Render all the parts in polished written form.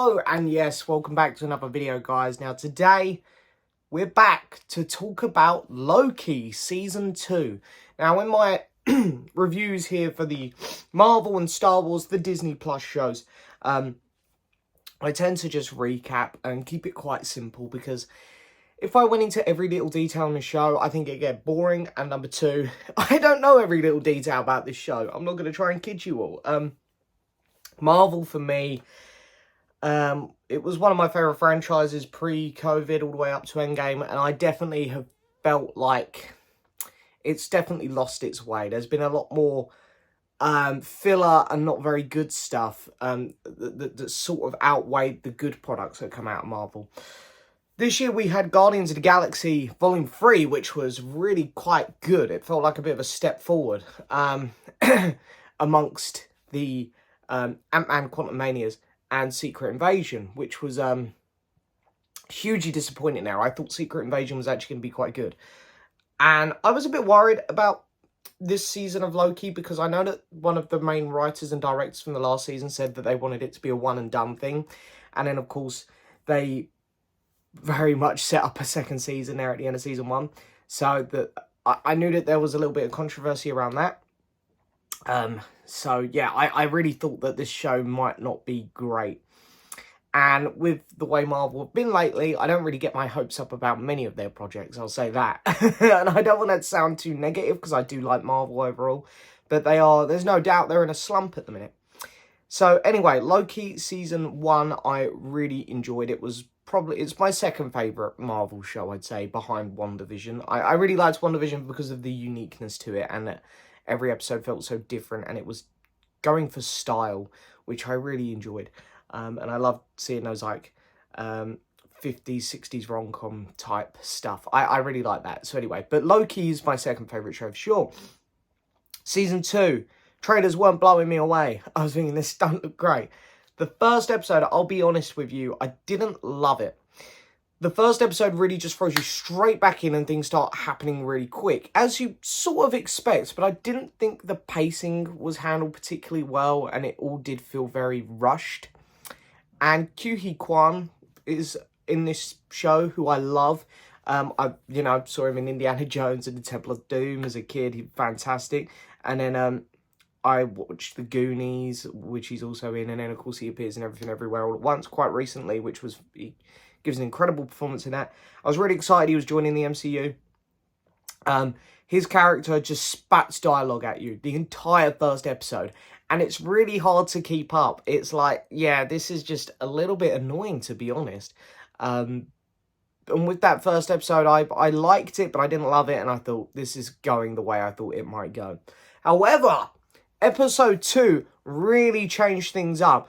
Hello, and yes, welcome back to another video, guys. Now, today, we're back to talk about Loki Season 2. Now, in my reviews here for the Marvel and Star Wars, the Disney Plus shows, I tend to just recap and keep it quite simple, because if I went into every little detail in the show, I think it'd get boring. And number two, I don't know every little detail about this show. I'm not going to try and kid you all. Marvel, for me, it was one of my favourite franchises pre-COVID all the way up to Endgame, and I definitely have felt like it's definitely lost its way. There's been a lot more filler and not very good stuff that sort of outweighed the good products that come out of Marvel. This year we had Guardians of the Galaxy Volume 3, which was really quite good. It felt like a bit of a step forward amongst the Ant-Man Quantumanias and Secret Invasion, which was hugely disappointing there. I thought Secret Invasion was actually going to be quite good. And I was a bit worried about this season of Loki, because I know that one of the main writers and directors from the last season said that they wanted it to be a one and done thing. And then, of course, they very much set up a second season there at the end of season 1. So that I knew that there was a little bit of controversy around that. So yeah, I really thought that this show might not be great. And with the way Marvel have been lately, I don't really get my hopes up about many of their projects, I'll say that. And I don't want that to sound too negative, because I do like Marvel overall. But there's no doubt they're in a slump at the minute. So anyway, Loki Season 1, I really enjoyed. It's my second favourite Marvel show, I'd say, behind WandaVision. I really liked WandaVision because of the uniqueness to it, and that every episode felt so different, and it was going for style, which I really enjoyed. And I loved seeing those, like, 50s, 60s rom-com type stuff. I really like that. So anyway, but Loki is my second favourite show for sure. Season 2, trailers weren't blowing me away. I was thinking, this don't look great. The first episode, I'll be honest with you, I didn't love it. The first episode really just throws you straight back in and things start happening really quick, as you sort of expect, but I didn't think the pacing was handled particularly well, and it all did feel very rushed. And Hee Kwan is in this show, who I love. I saw him in Indiana Jones and the Temple of Doom as a kid. He's fantastic. And then I watched The Goonies, which he's also in, and then of course he appears in Everything Everywhere All at Once quite recently, which was... He gives an incredible performance in that. I was really excited he was joining the MCU. His character just spats dialogue at you the entire first episode, and it's really hard to keep up. It's like, yeah, this is just a little bit annoying, to be honest. And with that first episode, I liked it, but I didn't love it, and I thought, this is going the way I thought it might go. However, episode 2 really changed things up.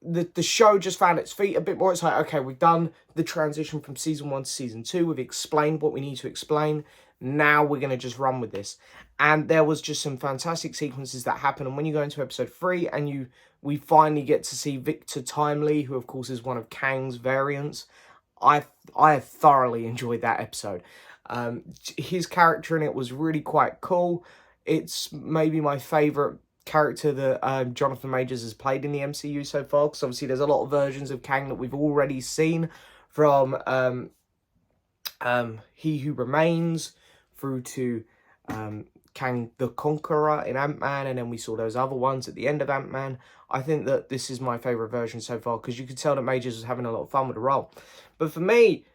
The show just found its feet a bit more. It's like, okay, we've done the transition from season 1 to season 2. We've explained what we need to explain. Now we're going to just run with this. And there was just some fantastic sequences that happen. And when you go into episode 3 and we finally get to see Victor Timely, who of course is one of Kang's variants, I thoroughly enjoyed that episode. His character in it was really quite cool. It's maybe my favourite character that Jonathan Majors has played in the MCU so far, because obviously there's a lot of versions of Kang that we've already seen, from He Who Remains through to Kang the Conqueror in Ant-Man, and then we saw those other ones at the end of Ant-Man. I think that this is my favourite version so far, because you could tell that Majors was having a lot of fun with the role. But for me,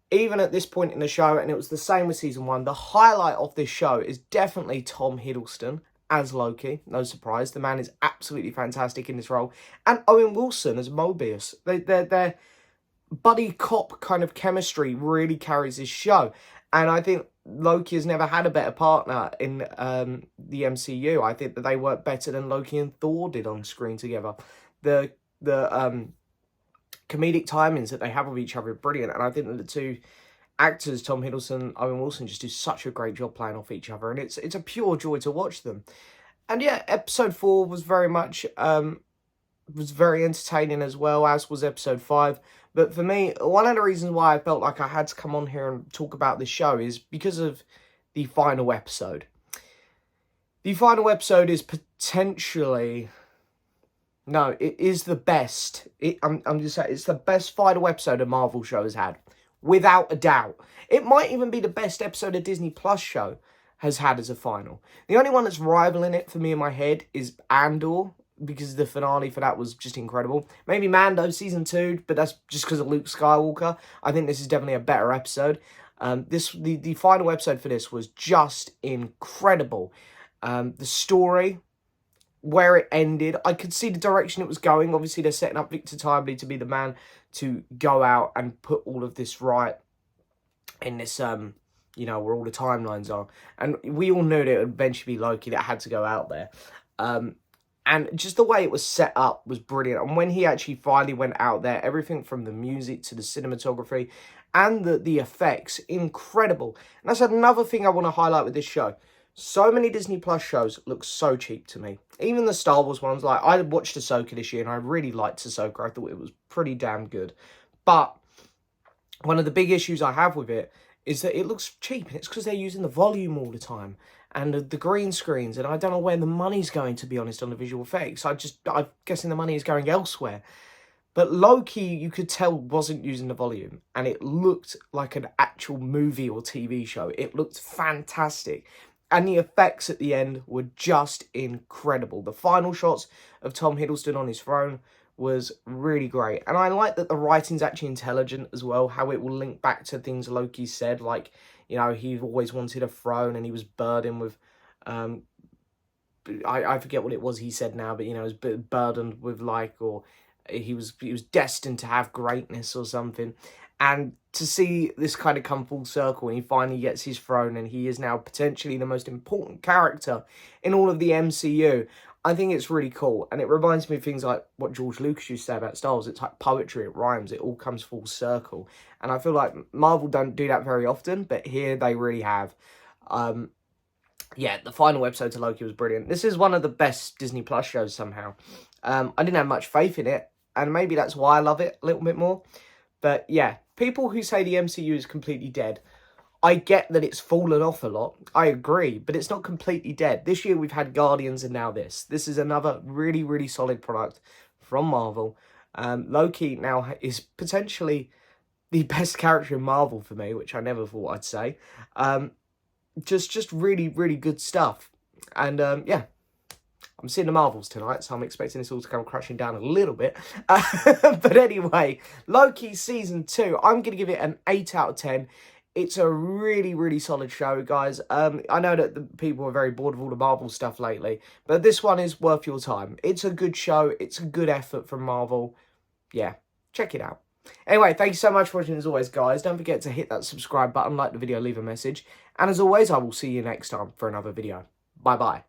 even at this point in the show, and it was the same with season 1, the highlight of this show is definitely Tom Hiddleston as Loki. No surprise, the man is absolutely fantastic in this role. And Owen Wilson as Mobius. Their buddy cop kind of chemistry really carries this show. And I think Loki has never had a better partner in the MCU. I think that they work better than Loki and Thor did on screen together. The comedic timings that they have with each other are brilliant. And I think that the two actors, Tom Hiddleston and Owen Wilson, just do such a great job playing off each other, and it's a pure joy to watch them. And yeah, episode 4 was very much was very entertaining, as well as was episode 5. But for me, one of the reasons why I felt like I had to come on here and talk about this show is because of the final episode. The final episode is potentially No, it is the best. I'm just saying, it's the best final episode a Marvel show has had, without a doubt. It might even be the best episode a Disney Plus show has had as a final. The only one that's rivaling it for me in my head is Andor, because the finale for that was just incredible. Maybe Mando season 2, but that's just because of Luke Skywalker. I think this is definitely a better episode. The final episode for this was just incredible. The story, where it ended, I could see the direction it was going. Obviously, they're setting up Victor Timely to be the man to go out and put all of this right in this, you know, where all the timelines are. And we all knew that it would eventually be Loki that had to go out there. And just the way it was set up was brilliant. And when he actually finally went out there, everything from the music to the cinematography and the effects, incredible. And that's another thing I want to highlight with this show. So many Disney Plus shows look so cheap to me. Even the Star Wars ones, like I watched Ahsoka this year and I really liked Ahsoka. I thought it was pretty damn good. But one of the big issues I have with it is that it looks cheap. And it's because they're using the volume all the time. And the green screens. And I don't know where the money's going, to be honest, on the visual effects. I'm guessing the money is going elsewhere. But Loki, you could tell, wasn't using the volume. And it looked like an actual movie or TV show. It looked fantastic. And the effects at the end were just incredible. The final shots of Tom Hiddleston on his throne was really great. And I like that the writing's actually intelligent as well. How it will link back to things Loki said. Like, you know, he always wanted a throne and he was burdened with... I forget what it was he said now. But, you know, he was burdened with, like... Or he was destined to have greatness or something. And to see this kind of come full circle and he finally gets his throne and he is now potentially the most important character in all of the MCU, I think it's really cool. And it reminds me of things like what George Lucas used to say about Star Wars. It's like poetry, it rhymes, it all comes full circle. And I feel like Marvel don't do that very often, but here they really have. Yeah, the final episode to Loki was brilliant. This is one of the best Disney Plus shows somehow. I didn't have much faith in it, and maybe that's why I love it a little bit more. But yeah, people who say the MCU is completely dead, I get that it's fallen off a lot. I agree, but it's not completely dead. This year we've had Guardians and now this. This is another really, really solid product from Marvel. Loki now is potentially the best character in Marvel for me, which I never thought I'd say. Just really, really good stuff. And yeah. I'm seeing the Marvels tonight, so I'm expecting this all to come crashing down a little bit. But anyway, Loki Season 2, I'm going to give it an 8 out of 10. It's a really, really solid show, guys. I know that the people are very bored of all the Marvel stuff lately, but this one is worth your time. It's a good show. It's a good effort from Marvel. Yeah, check it out. Anyway, thank you so much for watching as always, guys. Don't forget to hit that subscribe button, like the video, leave a message. And as always, I will see you next time for another video. Bye-bye.